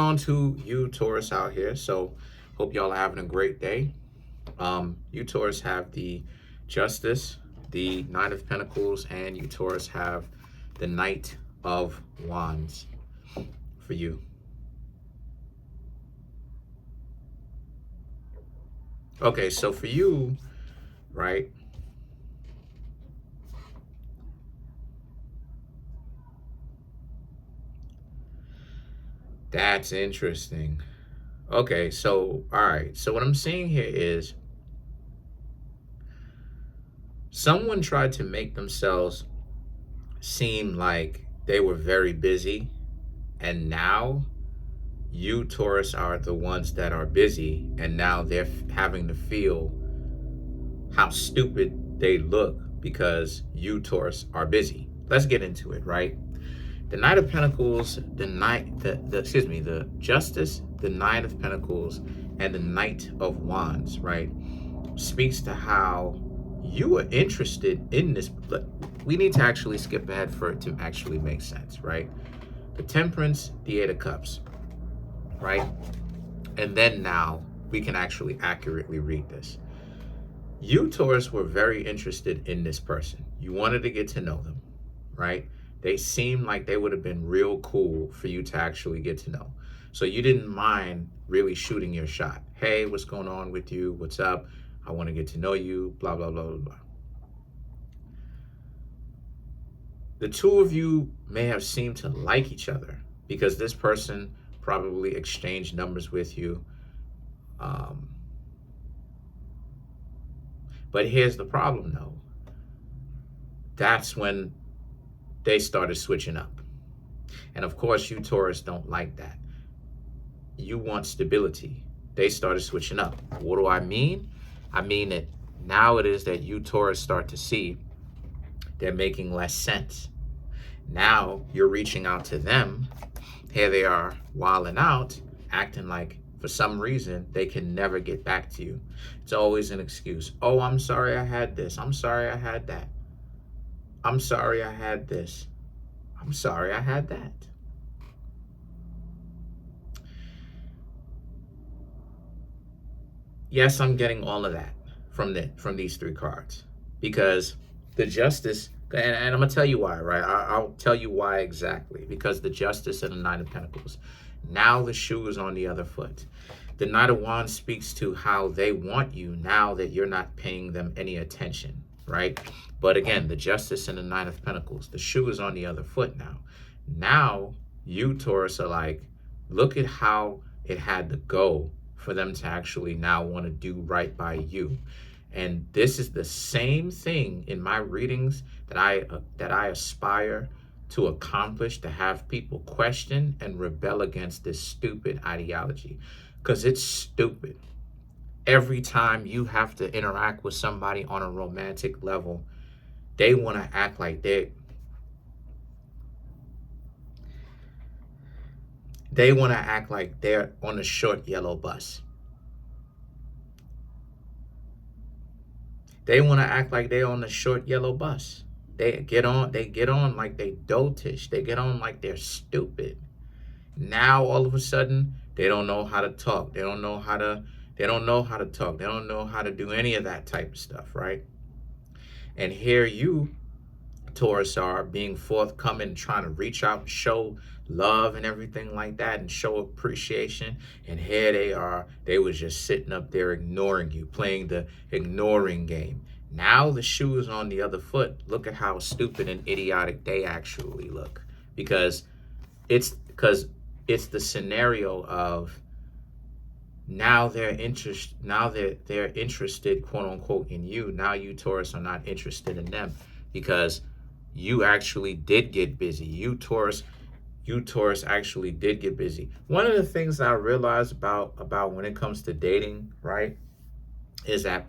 on to you Taurus out here. So hope y'all are having a great day. You Taurus have the Justice, the Knight of Pentacles, and you Taurus have the Knight of Wands for you. Okay, so for you, right? That's interesting. Okay, so, all right. So what I'm seeing here is someone tried to make themselves seem like they were very busy, and now you Taurus are the ones that are busy, and now they're having to feel how stupid they look because you Taurus are busy. Let's get into it, right? The Knight of Pentacles, the Justice, the Knight of Pentacles, and the Knight of Wands, right, speaks to how you are interested in this. We need to actually skip ahead for it to actually make sense, right? The Temperance, the Eight of Cups, right? And then now we can actually accurately read this. You, Taurus, were very interested in this person. You wanted to get to know them, right? They seemed like they would have been real cool for you to actually get to know. So you didn't mind really shooting your shot. Hey, what's going on with you? What's up? I want to get to know you, blah, blah, blah, blah, blah. The two of you may have seemed to like each other because this person probably exchanged numbers with you. But here's the problem, though. That's when they started switching up. And of course, you Taurus don't like that. You want stability. They started switching up. What do I mean? I mean that now it is that you Taurus start to see they're making less sense. Now you're reaching out to them. Here they are wilding out, acting like for some reason they can never get back to you. It's always an excuse. Oh, I'm sorry I had this. I'm sorry I had that. I'm sorry I had this. I'm sorry I had that. Yes, I'm getting all of that from these three cards because the Justice, and I'm gonna tell you why, right? I'll tell you why exactly. Because the Justice and the Nine of Pentacles. Now the shoe is on the other foot. The Knight of Wands speaks to how they want you now that you're not paying them any attention, right? But again, the Justice and the Nine of Pentacles, the shoe is on the other foot now. Now you Taurus are like, look at how it had to go for them to actually now want to do right by you. And this is the same thing in my readings that I aspire to accomplish, to have people question and rebel against this stupid ideology, because it's stupid. Every time you have to interact with somebody on a romantic level, they want to act like they want to act like they're on a short yellow bus. They want to act like they're on the short yellow bus. They get on like they dotish. They get on like they're stupid. Now all of a sudden they don't know how to talk. They don't know how to talk. They don't know how to do any of that type of stuff, right? And here you, Taurus, are being forthcoming, trying to reach out and show love and everything like that and show appreciation. And here they are. They was just sitting up there ignoring you, playing the ignoring game. Now the shoe is on the other foot. Look at how stupid and idiotic they actually look. Because it's the scenario of now they're interested, quote unquote, in you. Now you Taurus are not interested in them because you actually did get busy. You Taurus actually did get busy. One of the things I realized about when it comes to dating, right, is that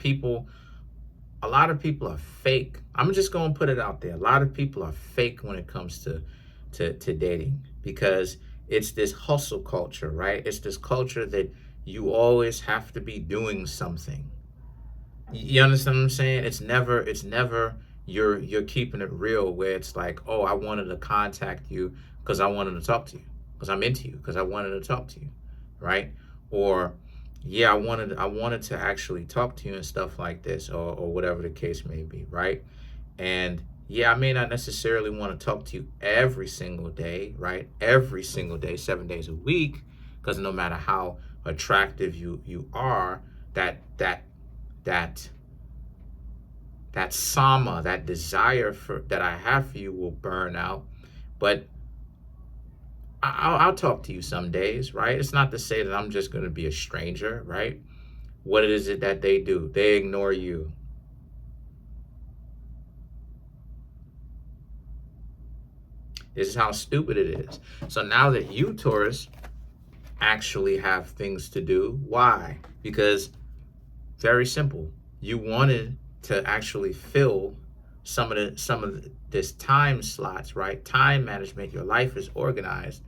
a lot of people are fake. I'm just going to put it out there. A lot of people are fake when it comes to dating because it's this hustle culture, right? It's this culture that you always have to be doing something. You understand what I'm saying? It's never you're keeping it real where it's like, oh, I wanted to contact you because I wanted to talk to you. because I'm into you, because I wanted to talk to you, right? Or yeah, I wanted to actually talk to you and stuff like this, or whatever the case may be, right? And yeah, I may not necessarily want to talk to you every single day, right? Every single day, 7 days a week, because no matter how attractive you are, that that that sama, that desire for that I have for you will burn out. But I'll talk to you some days, right? It's not to say that I'm just going to be a stranger, right? What is it that they do? They ignore you. This is how stupid it is. So now that you, Taurus, actually have things to do, why? Because very simple. You wanted to actually fill some of this time slots, right? Time management. Your life is organized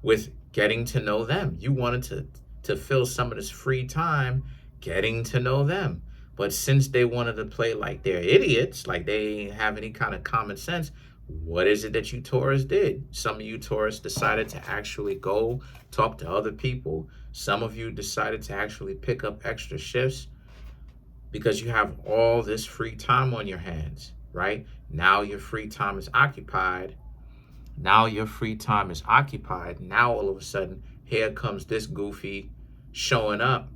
with getting to know them. You wanted to fill some of this free time getting to know them. But since they wanted to play like they're idiots, like they ain't have any kind of common sense, what is it that you Taurus did? Some of you Taurus decided to actually go talk to other people. Some of you decided to actually pick up extra shifts because you have all this free time on your hands, right? Now your free time is occupied. Now your free time is occupied. Now all of a sudden, here comes this goofy showing up,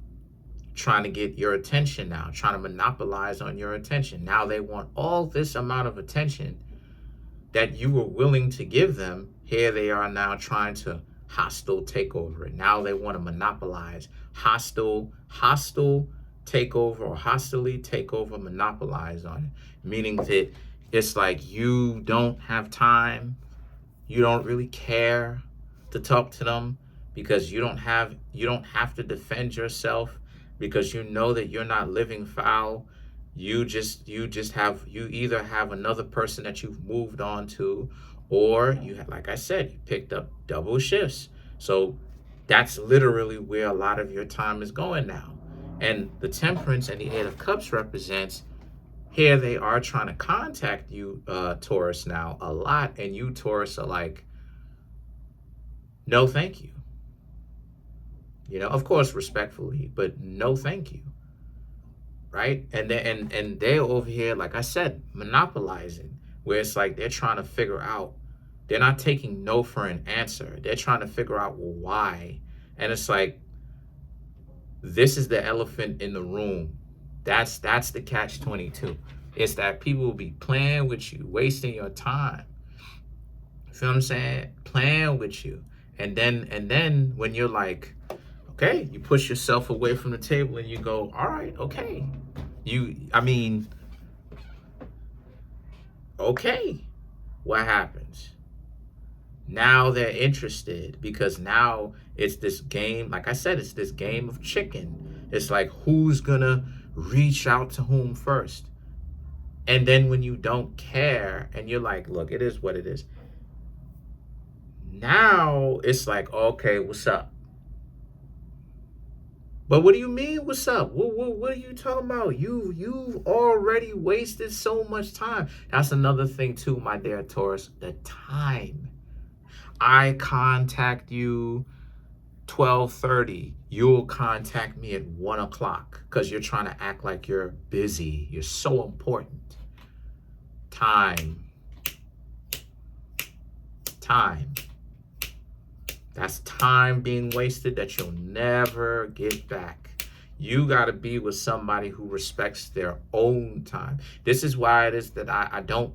trying to get your attention now, trying to monopolize on your attention. Now they want all this amount of attention that you were willing to give them. Here they are now trying to hostile take over it. Now they want to monopolize, hostile take over, or hostilely take over, monopolize on it. Meaning that it's like you don't have time, you don't really care to talk to them because you don't have to defend yourself, because you know that you're not living foul. You either have another person that you've moved on to, or you have, like I said, you picked up double shifts. So that's literally where a lot of your time is going now. And the Temperance and the Eight of Cups represents, here they are trying to contact you, Taurus, now a lot, and you Taurus are like, no thank you. You know, of course respectfully, but no thank you. Right? And they're over here, like I said, monopolizing, where it's like they're trying to figure out, they're not taking no for an answer. They're trying to figure out, well, why? And it's like, this is the elephant in the room. That's the catch-22. It's that people will be playing with you, wasting your time. You feel what I'm saying? Playing with you. And then when you're like, okay, you push yourself away from the table and you go, all right, okay. Okay. What happens? Now they're interested, because now it's this game, like I said, it's this game of chicken. It's like, who's gonna reach out to whom first? And then when you don't care and you're like, look, it is what it is. Now it's like, okay, what's up? But what do you mean, what's up? What are you talking about? You've already wasted so much time. That's another thing too, my dear Taurus, the time. I contact you 12:30. You'll contact me at 1 o'clock because you're trying to act like you're busy. You're so important. Time. That's time being wasted that you'll never get back. You got to be with somebody who respects their own time. This is why it is that I don't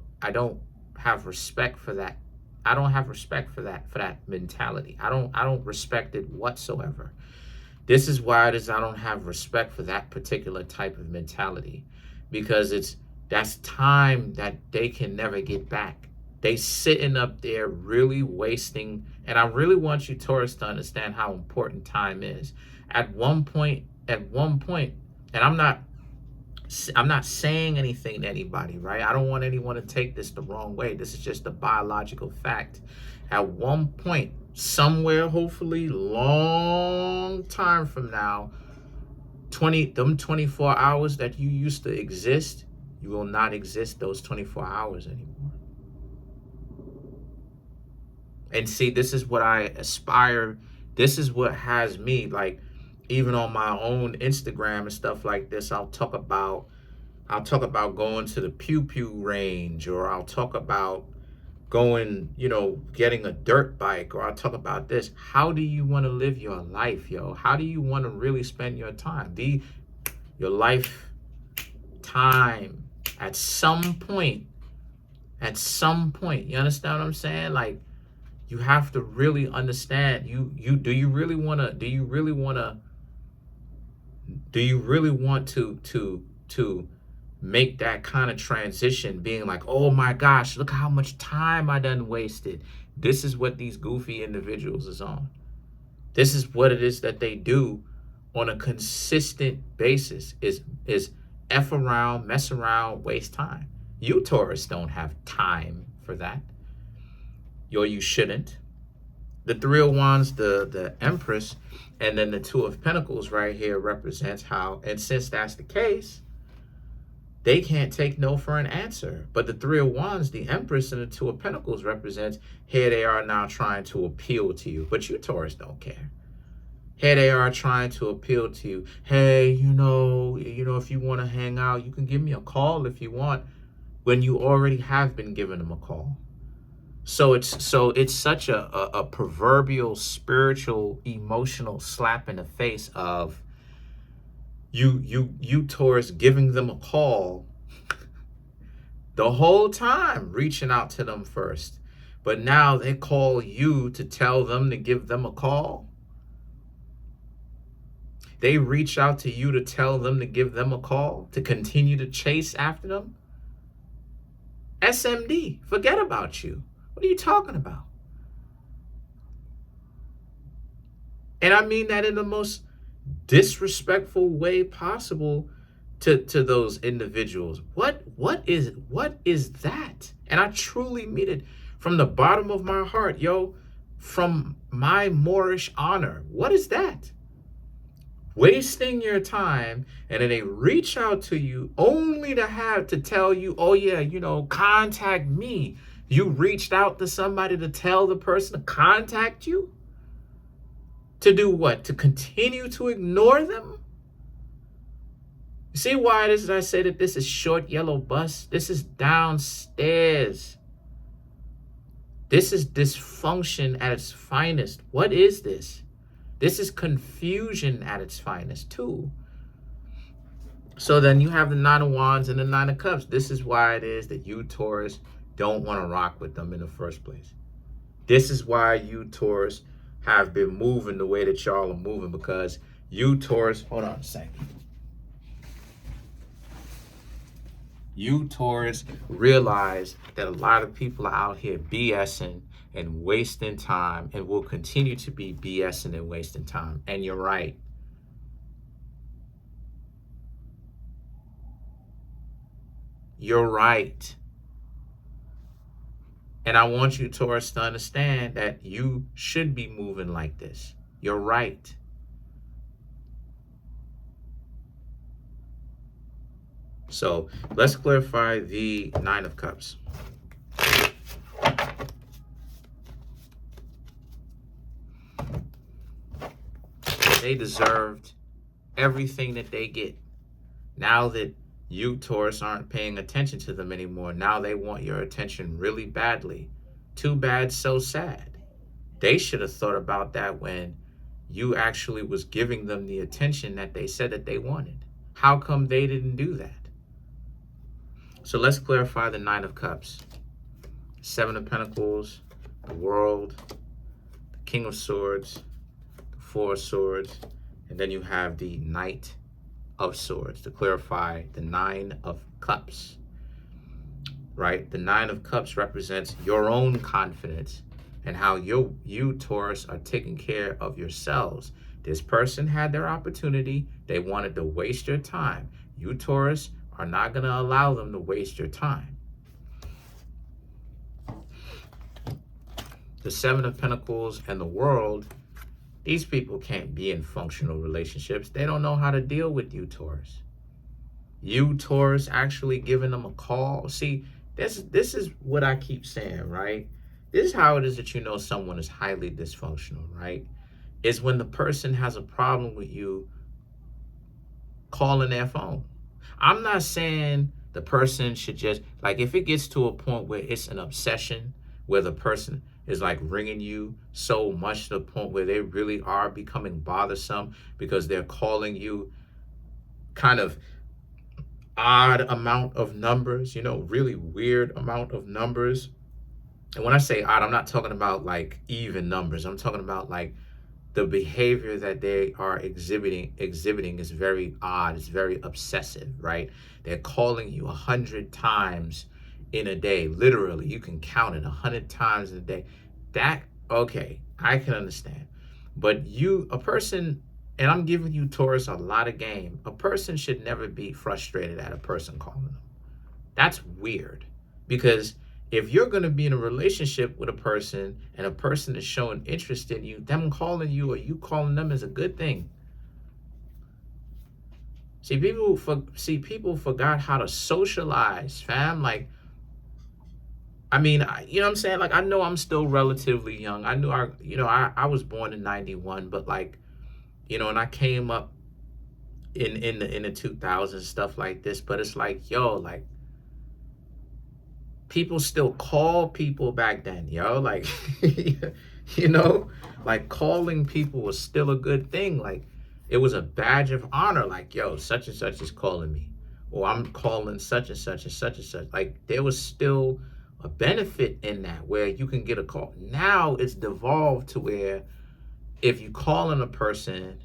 have respect for that. I don't have respect for that mentality. I don't respect it whatsoever. This is why it is I don't have respect for that particular type of mentality, because that's time that they can never get back. They sitting up there really wasting, and I really want you Taurus to understand how important time is. At one point, and I'm not saying anything to anybody, right? I don't want anyone to take this the wrong way. This is just a biological fact. At one point, somewhere, hopefully long time from now, 24 hours that you used to exist, you will not exist those 24 hours anymore. And see, this is what I aspire. This is what has me, like, even on my own Instagram and stuff like this, I'll talk about going to the pew pew range, or I'll talk about going, getting a dirt bike, or I'll talk about this. How do you want to live your life, yo? How do you want to really spend your time? Your life time at some point, you understand what I'm saying? Like, you have to really understand, do you really want to make that kind of transition, being like, oh my gosh, look how much time I done wasted. This is what these goofy individuals is on. This is what it is that they do on a consistent basis, is F around, mess around, waste time. You Taurus don't have time for that. You shouldn't. The Three of Wands, the Empress, and then the Two of Pentacles right here represents how, and since that's the case, they can't take no for an answer. But the Three of Wands, the Empress, and the Two of Pentacles represents, here they are now trying to appeal to you. But you Taurus don't care. Here they are trying to appeal to you. Hey, if you want to hang out, you can give me a call if you want, when you already have been giving them a call. So it's such a proverbial spiritual emotional slap in the face of you Taurus giving them a call the whole time, reaching out to them first, but now they call you to tell them to give them a call. They reach out to you to tell them to give them a call, to continue to chase after them. SMD, forget about you. What are you talking about? And I mean that in the most disrespectful way possible to those individuals. What is that? And I truly mean it from the bottom of my heart, yo, from my Moorish honor. What is that? Wasting your time, and then they reach out to you only to have to tell you, oh yeah, contact me. You reached out to somebody to tell the person to contact you? To do what? To continue to ignore them? See why it is that I say that this is short yellow bus? This is downstairs. This is dysfunction at its finest. What is this? This is confusion at its finest too. So then you have the Nine of Wands and the Nine of Cups. This is why it is that you Taurus don't want to rock with them in the first place. This is why you Taurus have been moving the way that y'all are moving, because you Taurus, hold on a second. You Taurus realize that a lot of people are out here BSing and wasting time, and will continue to be BSing and wasting time. And you're right. You're right. And I want you Taurus to understand that you should be moving like this. You're right. So let's clarify the Nine of Cups. They deserved everything that they get. Now that you Taurus aren't paying attention to them anymore, now they want your attention really badly. Too bad, so sad. They should have thought about that when you actually was giving them the attention that they said that they wanted. How come they didn't do that? So let's clarify the Nine of Cups. Seven of Pentacles, the World, the King of Swords, the Four of Swords, and then you have the Knight of Swords to clarify the Nine of Cups, right? The Nine of Cups represents your own confidence and how you Taurus are taking care of yourselves. This person had their opportunity. They wanted to waste your time. You Taurus are not going to allow them to waste your time. The Seven of Pentacles and the World, these people can't be in functional relationships. They don't know how to deal with you Taurus. You Taurus actually giving them a call. See, this is what I keep saying, right? This is how it is that you know someone is highly dysfunctional, right? Is when the person has a problem with you calling their phone. I'm not saying the person should just, like, if it gets to a point where it's an obsession, where the person is like ringing you so much to the point where they really are becoming bothersome because they're calling you kind of odd amount of numbers, really weird amount of numbers. And when I say odd, I'm not talking about like even numbers. I'm talking about like the behavior that they are exhibiting is very odd. It's very obsessive, right? They're calling you 100 times in a day. Literally, you can count it 100 times in a day. That, okay, I can understand. But a person, and I'm giving you, Taurus, a lot of game. A person should never be frustrated at a person calling them. That's weird, because if you're going to be in a relationship with a person and a person is showing interest in you, them calling you or you calling them is a good thing. See, people forgot how to socialize, fam. Like, I mean, you know what I'm saying? Like, I know I'm still relatively young. I knew I was born in 91, but like, and I came up in the 2000s, stuff like this. But it's like, yo, like, people still call people back then, yo. Like, like calling people was still a good thing. Like, it was a badge of honor. Like, yo, such and such is calling me, or I'm calling such and such and such and such. Like, there was still a benefit in that, where you can get a call. Now it's devolved to where if you call on a person,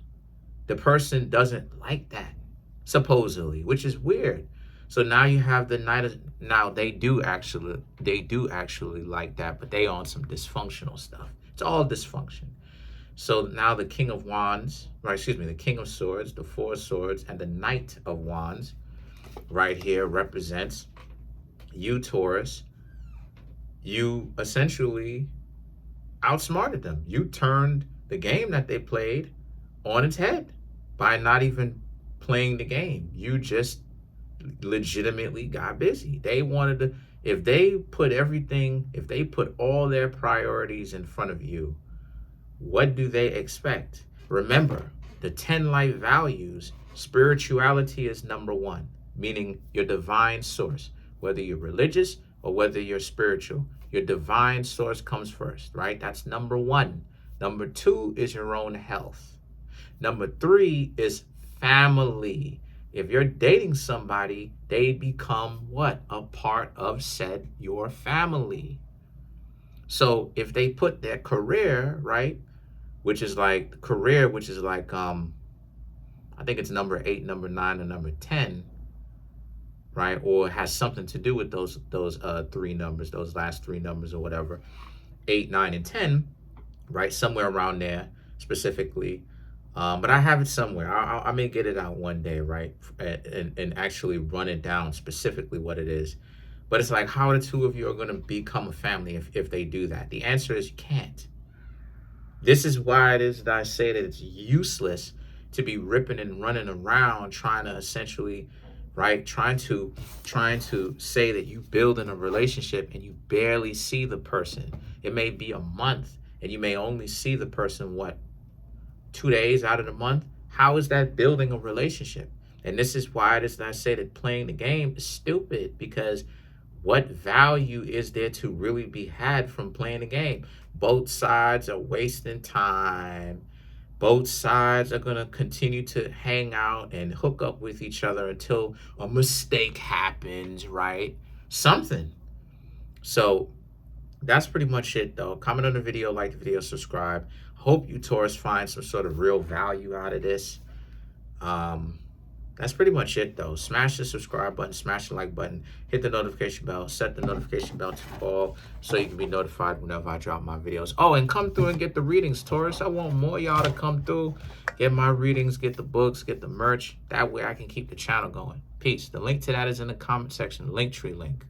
the person doesn't like that, supposedly, which is weird. So now you have the night of, now they do actually like that, but they on some dysfunctional stuff. It's all dysfunction. So now the King of Wands, the King of Swords, the Four of Swords, and the Knight of Wands right here represents you, Taurus. You essentially outsmarted them. You turned the game that they played on its head by not even playing the game. You just legitimately got busy. They wanted to, if they put all their priorities in front of you, what do they expect? Remember, the 10 life values, spirituality is number one, meaning your divine source. Whether you're religious or whether you're spiritual, your divine source comes first, right? That's number one. Number two is your own health. Number three is family. If you're dating somebody, they become what? A part of your family. So if they put their career, right, which is like I think it's number 8, number 9, and number 10, right? Or has something to do with those three numbers, those last three numbers or whatever, 8, 9, and 10, right? Somewhere around there specifically. But I have it somewhere. I may get it out one day, right? And actually run it down specifically what it is. But it's like, how the two of you are going to become a family if they do that? The answer is you can't. This is why it is that I say that it's useless to be ripping and running around trying to essentially, right, trying to say that you build in a relationship and you barely see the person. It may be a month and you may only see the person, 2 days out of the month. How is that building a relationship? And this is why it is that I say that playing the game is stupid, because what value is there to really be had from playing the game? Both sides are wasting time. Both sides are going to continue to hang out and hook up with each other until a mistake happens, right? Something. So that's pretty much it, though. Comment on the video, like the video, subscribe. Hope you, Taurus, find some sort of real value out of this. That's pretty much it, though. Smash the subscribe button, smash the like button, hit the notification bell, set the notification bell to all so you can be notified whenever I drop my videos. Oh, and come through and get the readings, Taurus. I want more y'all to come through, get my readings, get the books, get the merch. That way I can keep the channel going. Peace. The link to that is in the comment section, Linktree link.